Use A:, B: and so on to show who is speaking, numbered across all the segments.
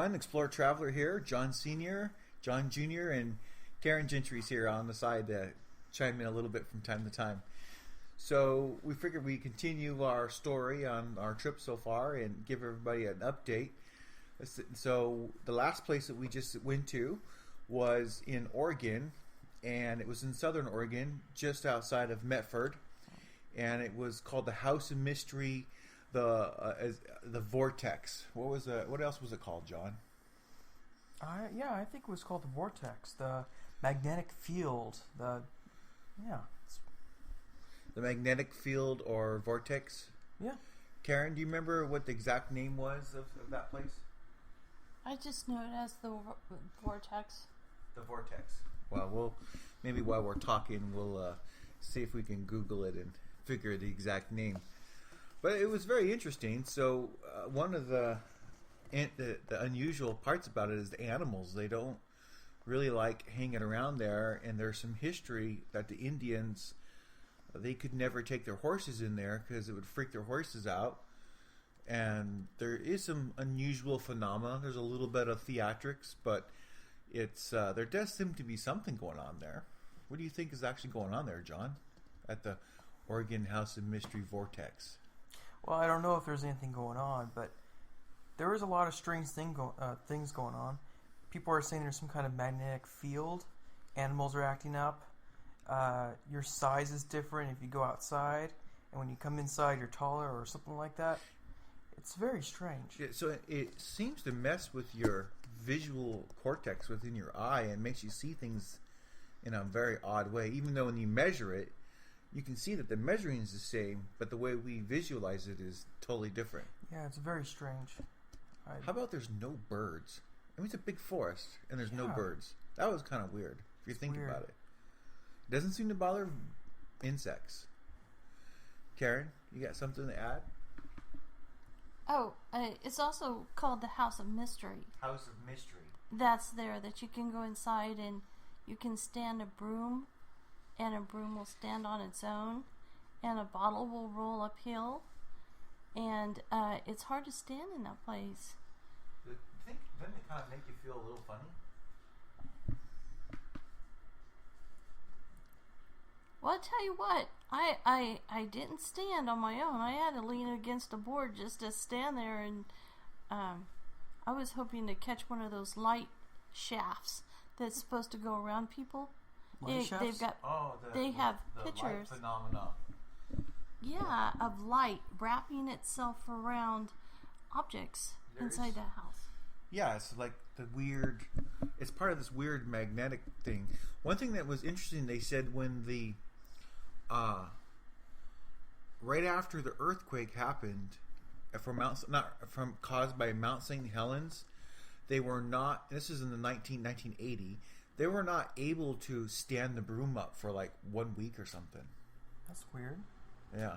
A: everyone. ExploreTraveler here. John Sr., John Jr., and Karen Gentry's here on the side to chime in a little bit from time to time. So we figured we'd continue our story on our trip so far and give everybody an update. So the last place that we just went to was in Oregon, and it was in southern Oregon, just outside of Medford, and it was called the House of Mystery, the Vortex. What else was it called, John?
B: I think it was called the Vortex, the magnetic field. The
A: magnetic field or vortex.
B: Yeah.
A: Karen, do you remember what the exact name was of that place?
C: I just know it as the Vortex.
A: The Vortex. Well, maybe while we're talking, we'll see if we can Google it and figure the exact name. But it was very interesting. So one of the unusual parts about it is the animals. They don't really like hanging around there, and there's some history that the Indians, they could never take their horses in there because it would freak their horses out. And there is some unusual phenomena. There's a little bit of theatrics, but it's there does seem to be something going on there. What do you think is actually going on there, John, at the Oregon House of Mystery Vortex?
B: Well, I don't know if there's anything going on, but there is a lot of strange things going on. People are saying there's some kind of magnetic field. Animals are acting up. Your size is different if you go outside, and when you come inside, you're taller or something like that. It's very strange.
A: Yeah, so it seems to mess with your visual cortex within your eye and makes you see things in a very odd way. Even though when you measure it, you can see that the measuring is the same, but the way we visualize it is totally different.
B: Yeah, it's very strange.
A: How about there's no birds? I mean, it's a big forest, and there's no birds. That was kind of weird, if you think about it. It doesn't seem to bother insects. Karen, you got something to add?
C: Oh, it's also called the House of Mystery.
A: House of Mystery.
C: That's there, that you can go inside and you can stand a broom, and a broom will stand on its own, and a bottle will roll uphill, and it's hard to stand in that place.
A: Doesn't it kind of make you feel a little funny?
C: Well, I tell you what, I didn't stand on my own. I had to lean against a board just to stand there, and I was hoping to catch one of those light shafts that's supposed to go around people.
B: Light shafts?
C: They've got, they have pictures.
A: Light phenomena.
C: Yeah, of light wrapping itself around objects inside the house.
A: Yeah, it's like it's part of this weird magnetic thing. One thing that was interesting, they said when the right after the earthquake happened caused by Mount St. Helens, they were not, this is in the 1980, they were not able to stand the broom up for like 1 week or something.
B: That's weird.
A: Yeah.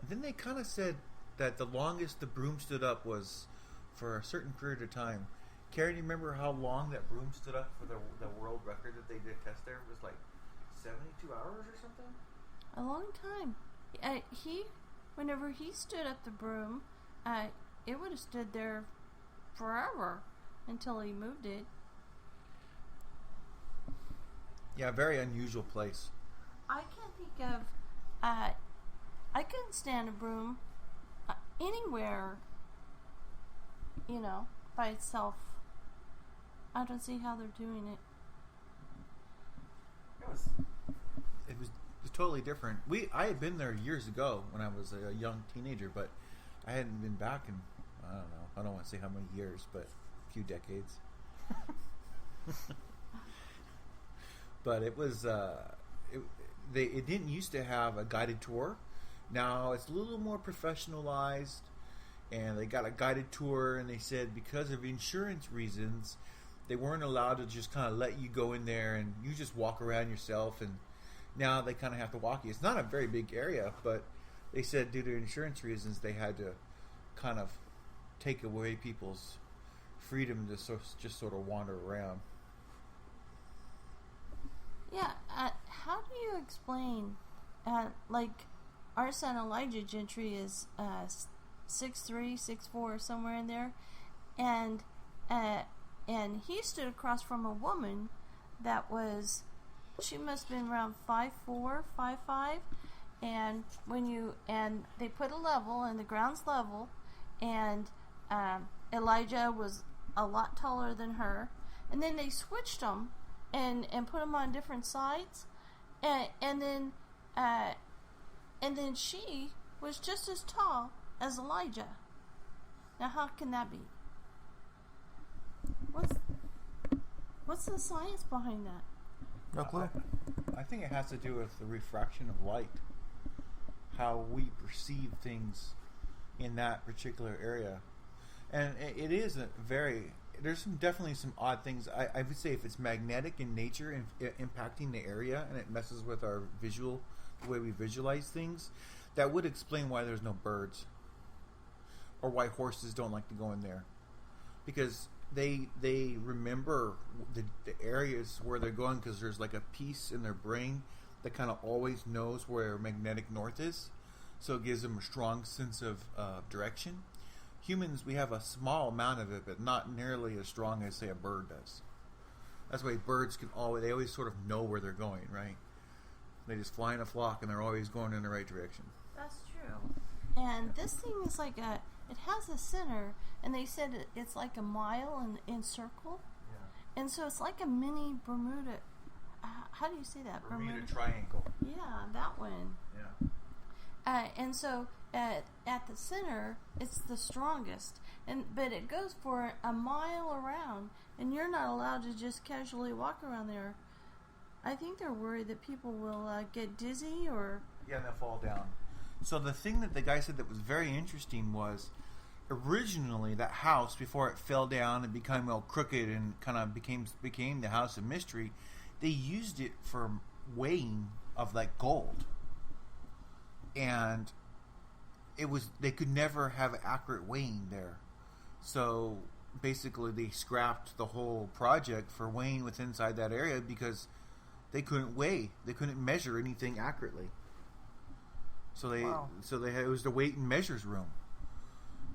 A: And then they kind of said that the longest the broom stood up was for a certain period of time. Karen, you remember how long that broom stood up for the world record that they did test there? It was like 72 hours or something?
C: A long time. Whenever he stood up the broom, it would have stood there forever until he moved it.
A: Yeah, very unusual place.
C: I can't think of... I couldn't stand a broom anywhere, by itself. I don't see how they're doing it.
A: It was totally different. I had been there years ago when I was a young teenager, but I hadn't been back in, I don't know, I don't want to say how many years, but a few decades. But it was it didn't used to have a guided tour. Now it's a little more professionalized, and they got a guided tour, and they said because of insurance reasons they weren't allowed to just kind of let you go in there and you just walk around yourself, and now they kind of have to walk you. It's not a very big area, but they said due to insurance reasons they had to kind of take away people's freedom to just sort of wander around.
C: Yeah, how do you explain, like, our son Elijah Gentry is 6'3", 6'4", somewhere in there, and and he stood across from a woman that was, she must have been around 5'4", 5'5", and they put a level, and the ground's level, and Elijah was a lot taller than her, and then they switched them and put them on different sides, and then she was just as tall as Elijah. Now, how can that be? What's the science behind that?
B: No clue.
A: I think it has to do with the refraction of light. How we perceive things in that particular area. And it is there's definitely some odd things. I would say if it's magnetic in nature and impacting the area and it messes with our the way we visualize things, that would explain why there's no birds. Or why horses don't like to go in there. Because they remember the areas where they're going, because there's like a piece in their brain that kind of always knows where magnetic north is, so it gives them a strong sense of direction. Humans, we have a small amount of it, but not nearly as strong as, say, a bird does. That's why birds they always sort of know where they're going, right? They just fly in a flock and they're always going in the right direction.
C: That's true. And this thing is like it has a center, and they said it's like a mile in circle. Yeah. And so it's like a mini Bermuda. How do you say that?
A: Bermuda Triangle.
C: Yeah, that one.
A: Yeah.
C: And so at the center, it's the strongest. But it goes for a mile around, and you're not allowed to just casually walk around there. I think they're worried that people will get dizzy or...
A: Yeah, and they'll fall down. So the thing that the guy said that was very interesting was, originally that house, before it fell down and became all crooked and kind of became the house of mystery, they used it for weighing of like gold. And they could never have accurate weighing there. So basically they scrapped the whole project for weighing within inside that area because they couldn't measure anything accurately. So it was the weight and measures room.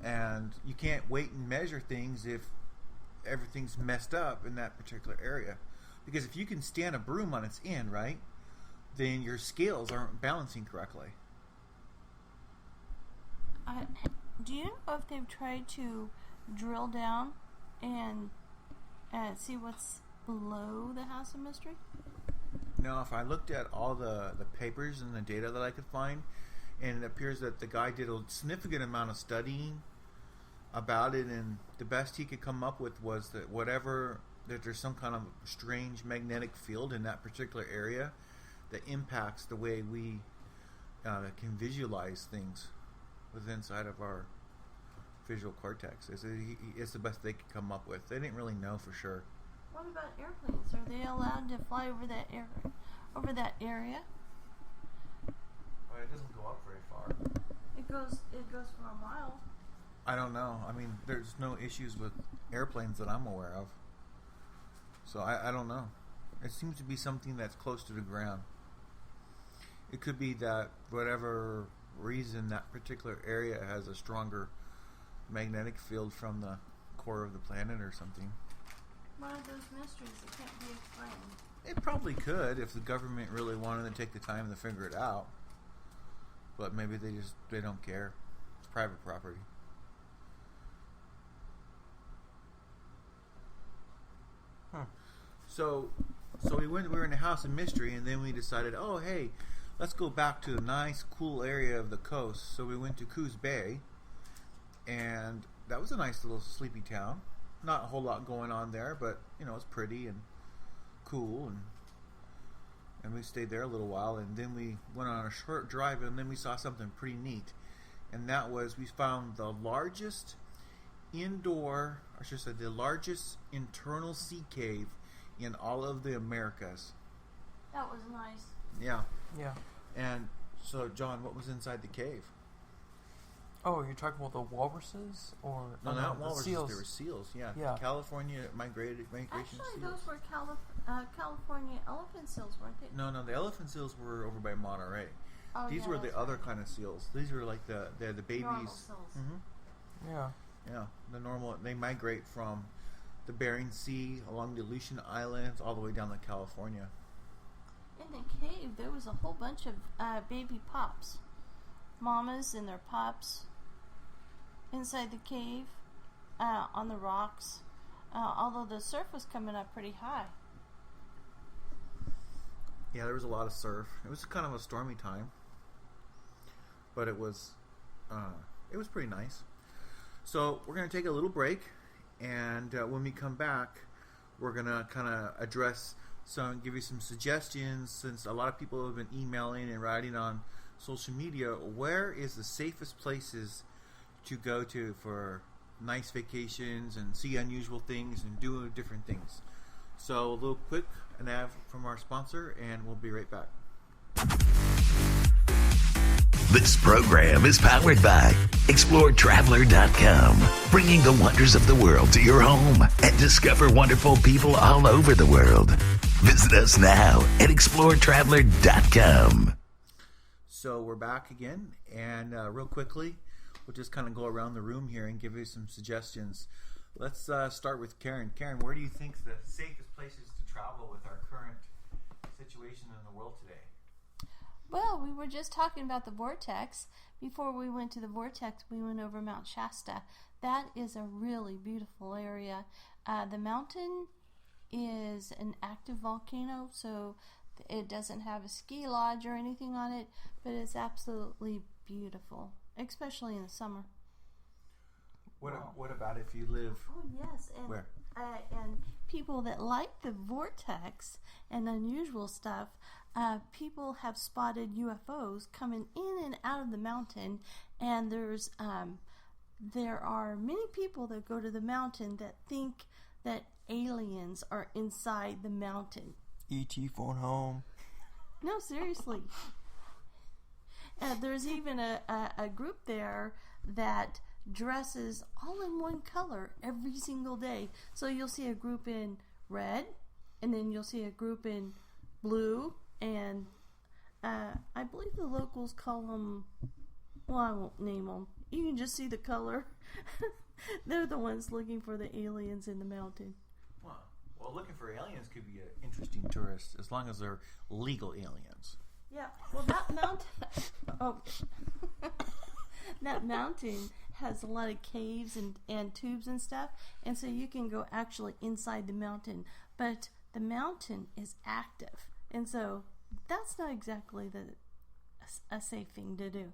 A: And you can't weight and measure things if everything's messed up in that particular area. Because if you can stand a broom on its end, right, then your scales aren't balancing correctly.
C: Do you know if they've tried to drill down and see what's below the House of Mystery?
A: No, if I looked at all the papers and the data that I could find, and it appears that the guy did a significant amount of studying about it, and the best he could come up with was that there's some kind of strange magnetic field in that particular area that impacts the way we can visualize things within inside of our visual cortex. It's the best they could come up with. They didn't really know for sure.
C: What about airplanes? Are they allowed to fly over that area?
A: Well, it doesn't go up very far.
C: It goes for a mile.
A: I don't know. I mean, there's no issues with airplanes that I'm aware of. So I don't know. It seems to be something that's close to the ground. It could be that whatever reason that particular area has a stronger magnetic field from the core of the planet or something.
C: One of those mysteries that can't be explained.
A: It probably could if the government really wanted to take the time to figure it out. But maybe they don't care. It's private property.
B: Huh.
A: So we were in the House of Mystery, and then we decided, oh hey, let's go back to a nice, cool area of the coast. So we went to Coos Bay, and that was a nice little sleepy town. Not a whole lot going on there, but it's pretty and cool, and we stayed there a little while, and then we went on a short drive, and then we saw something pretty neat, and that was we found the largest the largest internal sea cave in all of the Americas.
C: That was nice.
A: Yeah.
B: Yeah.
A: And so, John, what was inside the cave?
B: Oh, you're talking about the walruses or
A: No, not
B: the
A: walruses.
B: seals?
A: They were seals. Yeah.
B: Yeah.
A: California migration
C: Actually,
A: seals.
C: those were California elephant seals, weren't they?
A: No, the elephant seals were over by Monterey.
C: Oh,
A: These were the
C: that's
A: other
C: right.
A: kind of seals. These were like the babies.
C: Normal seals.
A: Mm-hmm.
B: Yeah.
A: Yeah, the normal. They migrate from the Bering Sea, along the Aleutian Islands, all the way down to California.
C: In the cave, there was a whole bunch of baby pups. Mamas and their pups inside the cave, on the rocks, although the surf was coming up pretty high.
A: Yeah, there was a lot of surf. It was kind of a stormy time, but it was pretty nice. So we're going to take a little break, and when we come back, we're going to kind of give you some suggestions, since a lot of people have been emailing and writing on social media. Where is the safest places to go to for nice vacations and see unusual things and do different things? So a little quick nav from our sponsor, and we'll be right back.
D: This program is powered by ExploreTraveler.com, bringing the wonders of the world to your home and discover wonderful people all over the world. Visit us now at ExploreTraveler.com.
A: So we're back again, and real quickly, we'll just kind of go around the room here and give you some suggestions. Let's start with Karen. Karen, where do you think the safest places to travel with our current situation in the world today?
C: Well, we were just talking about the vortex. Before we went to the vortex, we went over Mount Shasta. That is a really beautiful area. The mountain is an active volcano, so it doesn't have a ski lodge or anything on it, but it's absolutely beautiful, especially in the summer.
A: What about if you live?
C: Oh yes, and
A: where?
C: And people that like the vortex and unusual stuff, people have spotted UFOs coming in and out of the mountain, and there are many people that go to the mountain that think that aliens are inside the mountain.
B: E.T. phone home.
C: No, seriously. There's even a group there that dresses all in one color every single day. So you'll see a group in red, and then you'll see a group in blue, and I believe the locals call them, well, I won't name them. You can just see the color. They're the ones looking for the aliens in the mountain.
A: Well, looking for aliens could be an interesting tourist, as long as they're legal aliens.
C: Yeah, well, that that mountain has a lot of caves and tubes and stuff, and so you can go actually inside the mountain, but the mountain is active, and so that's not exactly a safe thing to do.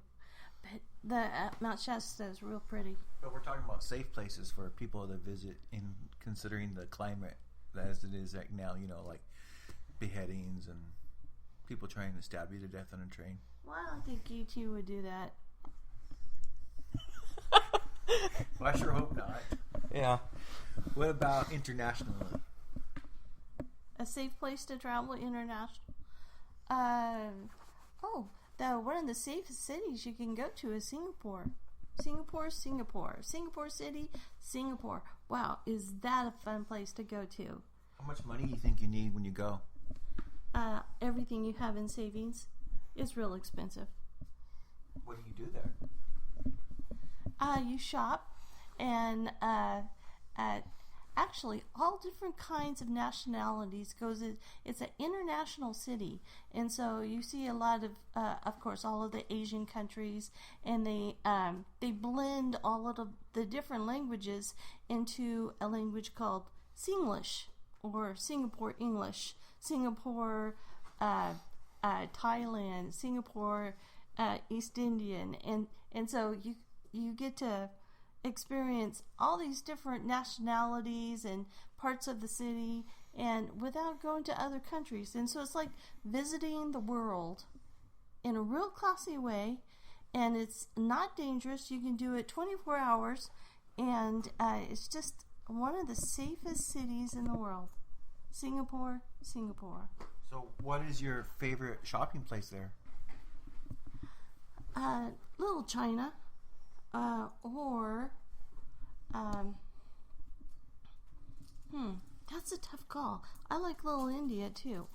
C: But the Mount Shasta is real pretty.
A: But we're talking about safe places for people to visit, in considering the climate as it is right now, like beheadings and people trying to stab you to death on a train.
C: Well, I don't think you two would do that.
A: Well, I sure hope not.
B: Yeah.
A: What about internationally?
C: A safe place to travel international? One of the safest cities you can go to is Singapore. Singapore City, Singapore. Wow, is that a fun place to go to?
A: How much money do you think you need when you go?
C: Everything you have in savings is real expensive.
A: What do you do there?
C: You shop, and actually all different kinds of nationalities it's an international city, and so you see a lot of course, all of the Asian countries, and they blend all of the different languages into a language called Singlish, or Singapore English, Singapore Thailand, Singapore East Indian, and so you get to experience all these different nationalities and parts of the city, and without going to other countries. And so it's like visiting the world in a real classy way, and it's not dangerous. You can do it 24 hours, and it's just one of the safest cities in the world. Singapore.
A: So what is your favorite shopping place there?
C: Little China. That's a tough call. I like Little India too.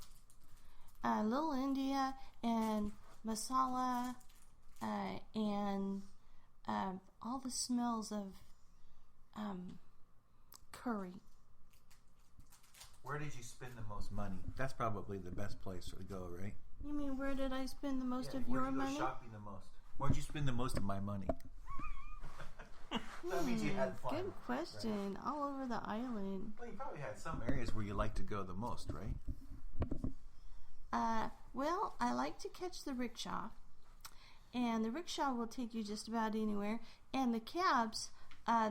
C: Little India and masala, and all the smells of curry.
A: Where did you spend the most money? That's probably the best place to go, right?
C: You mean where did I spend the most of your
A: where'd you go
C: money?
A: shopping the most? Where'd you spend the most of my money? That means you had fun.
C: Good question. Right? All over the island.
A: Well, you probably had some areas where you like to go the most, right?
C: Well, I like to catch the rickshaw. And the rickshaw will take you just about anywhere. And the cabs,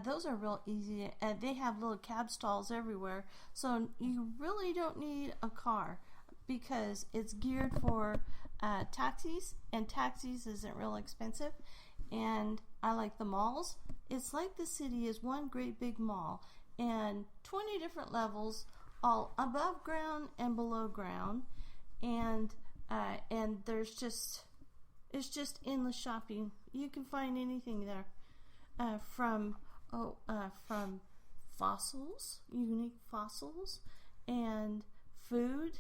C: those are real easy. They have little cab stalls everywhere. So you really don't need a car because it's geared for taxis. And taxis isn't real expensive. And I like the malls. It's like the city is one great big mall. And 20 different levels, all above ground and below ground. And there's just... It's just endless shopping. You can find anything there, from fossils, unique fossils, and food.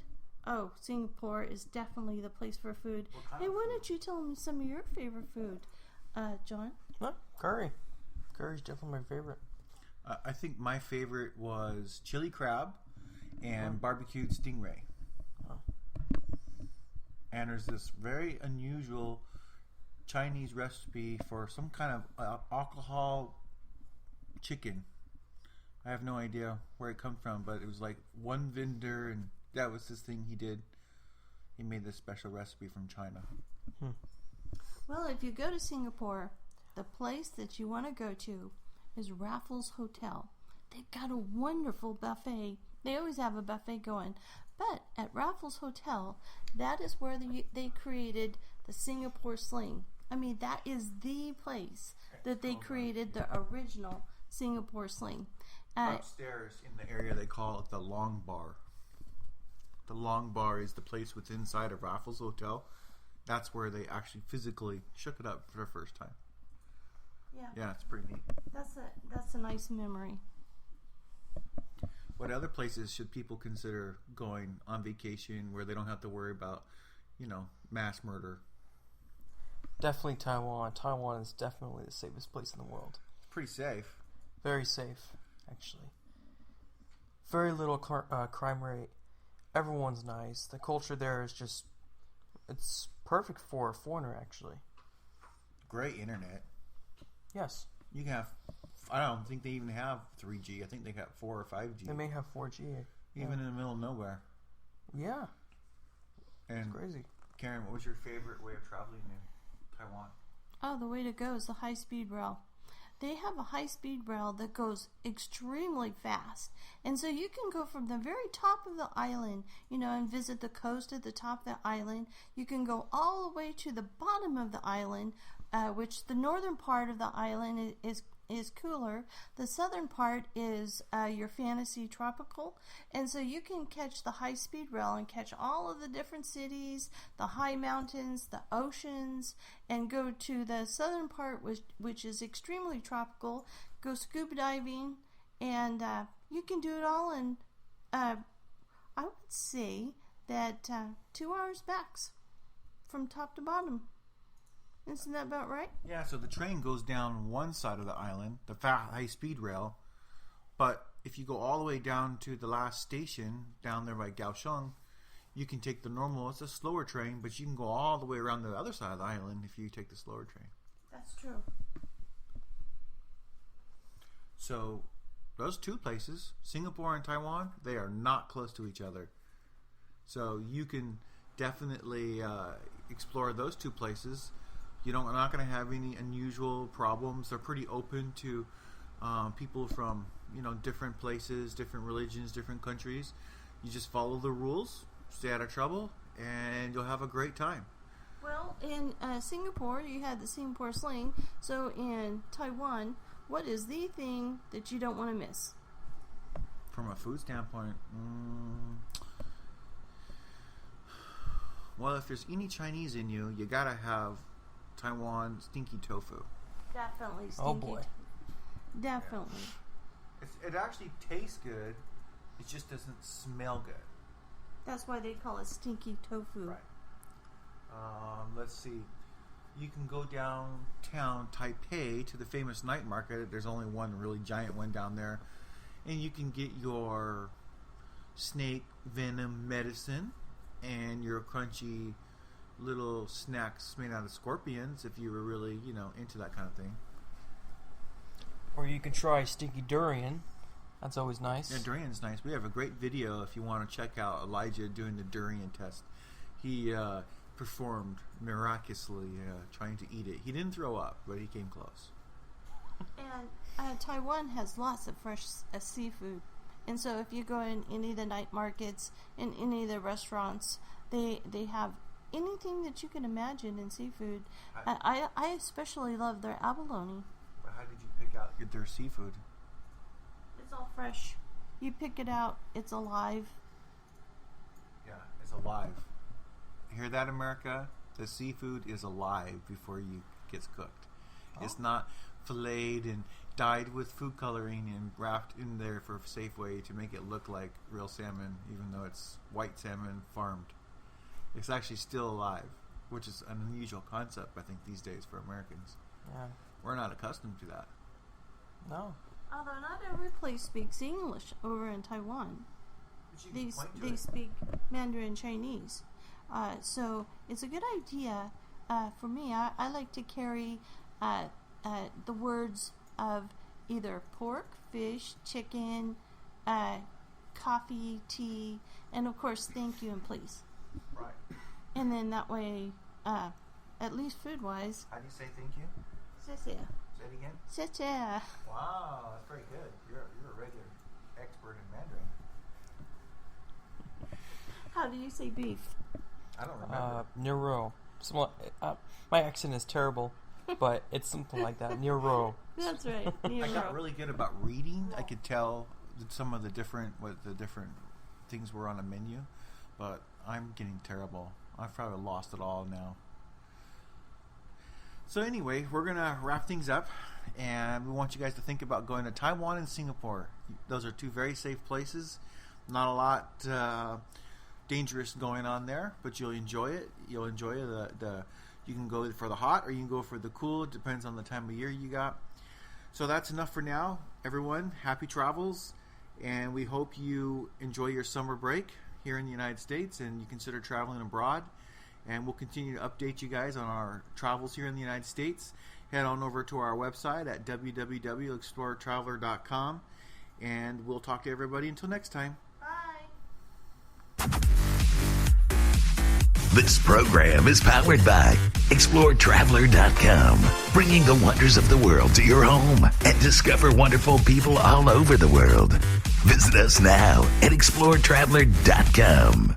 C: Oh, Singapore is definitely the place for food. Hey, why don't you tell me some of your favorite food, John?
B: What? Curry. Curry's definitely my favorite.
A: I think my favorite was chili crab and barbecued stingray. And there's this very unusual Chinese recipe for some kind of alcohol chicken. I have no idea where it comes from, but it was like one vendor, and that was this thing he did. He made this special recipe from China.
C: Well, if you go to Singapore, the place that you want to go to is Raffles Hotel. They've got a wonderful buffet. They always have a buffet going. But at Raffles Hotel, that is where they created the Singapore sling. I mean, that is the place that they created the original Singapore sling.
A: Upstairs in the area they call it the Long Bar. The Long Bar is the place within inside of Raffles Hotel. That's where they actually physically shook it up for the first time. Yeah, it's pretty neat.
C: That's a nice memory.
A: What other places should people consider going on vacation where they don't have to worry about, mass murder?
B: Definitely Taiwan. Taiwan is definitely the safest place in the world.
A: It's pretty safe.
B: Very safe, actually. Very little crime rate. Everyone's nice. The culture there is just... It's perfect for a foreigner, actually.
A: Great internet.
B: Yes.
A: You can have... I don't think they even have 3G. I think they got 4 or 5G.
B: They may have 4G.
A: Even in the middle of nowhere.
B: Yeah.
A: And
B: it's crazy.
A: Karen, what was your favorite way of traveling in Taiwan?
C: Oh, the way to go is the high-speed rail. They have a high-speed rail that goes extremely fast. And so you can go from the very top of the island, and visit the coast at the top of the island. You can go all the way to the bottom of the island, which the northern part of the island is cooler. The southern part is your fantasy tropical, and so you can catch the high-speed rail and catch all of the different cities, the high mountains, the oceans, and go to the southern part, which is extremely tropical. Go scuba diving, and you can do it all in I would say that 2 hours max from top to bottom. Isn't that about right?
A: Yeah, so the train goes down one side of the island, the high-speed rail, but if you go all the way down to the last station, down there by Kaohsiung, you can take the normal, it's a slower train, but you can go all the way around the other side of the island if you take the slower train.
C: That's true.
A: So, those two places, Singapore and Taiwan, they are not close to each other. So, you can definitely explore those two places. You're not going to have any unusual problems. They're pretty open to people from, different places, different religions, different countries. You just follow the rules, stay out of trouble, and you'll have a great time.
C: Well, in Singapore, you had the Singapore sling. So in Taiwan, what is the thing that you don't want to miss?
A: From a food standpoint, well, if there's any Chinese in you, you got to have Taiwan stinky tofu.
C: Definitely stinky.
B: Oh boy.
C: Definitely.
A: Yeah. It actually tastes good. It just doesn't smell good.
C: That's why they call it stinky tofu.
A: Right. Let's see. You can go downtown Taipei to the famous night market. There's only one really giant one down there. And you can get your snake venom medicine and your crunchy little snacks made out of scorpions if you were really, into that kind of thing.
B: Or you can try stinky durian. That's always nice.
A: Yeah, durian's nice. We have a great video if you want to check out Elijah doing the durian test. He performed miraculously trying to eat it. He didn't throw up, but he came close.
C: And Taiwan has lots of fresh seafood. And so if you go in any of the night markets, in any of the restaurants, they have anything that you can imagine in seafood. I especially love their abalone.
A: But how did you pick out their seafood?
C: It's all fresh. You pick it out, it's alive.
A: Yeah, it's alive. Hear that, America? The seafood is alive before it gets cooked. Oh. It's not filleted and dyed with food coloring and wrapped in there for a safe way to make it look like real salmon, even though it's white salmon farmed. It's actually still alive, which is an unusual concept, I think, these days for Americans.
B: Yeah.
A: We're not accustomed to that.
B: No.
C: Although not every place speaks English over in Taiwan. They speak Mandarin Chinese. So it's a good idea for me. I like to carry the words of either pork, fish, chicken, coffee, tea, and of course thank you and please.
A: Right.
C: And then that way, at least food-wise.
A: How do you say thank you?
C: 谢谢.
A: Say it again.
C: 谢谢.
A: Wow, that's very good. You're a regular expert in Mandarin.
C: How do you say beef?
A: I don't remember.
B: Nero. My accent is terrible, but it's something like that. Nero.
C: That's right.
A: I got really good about reading. I could tell some of the different things were on a menu, but I'm getting terrible. I've probably lost it all now. So anyway, we're going to wrap things up, and we want you guys to think about going to Taiwan and Singapore. Those are two very safe places. Not a lot dangerous going on there, but you'll enjoy it. You'll enjoy the you can go for the hot or you can go for the cool. It depends on the time of year you got. So that's enough for now, everyone. Happy travels, and we hope you enjoy your summer break here in the United States and you consider traveling abroad. And we'll continue to update you guys on our travels here in the United States. Head on over to our website at www.ExploreTraveler.com, and we'll talk to everybody until next time.
C: Bye.
D: This program is powered by ExploreTraveler.com, bringing the wonders of the world to your home and discover wonderful people all over the world. Visit us now at ExploreTraveler.com.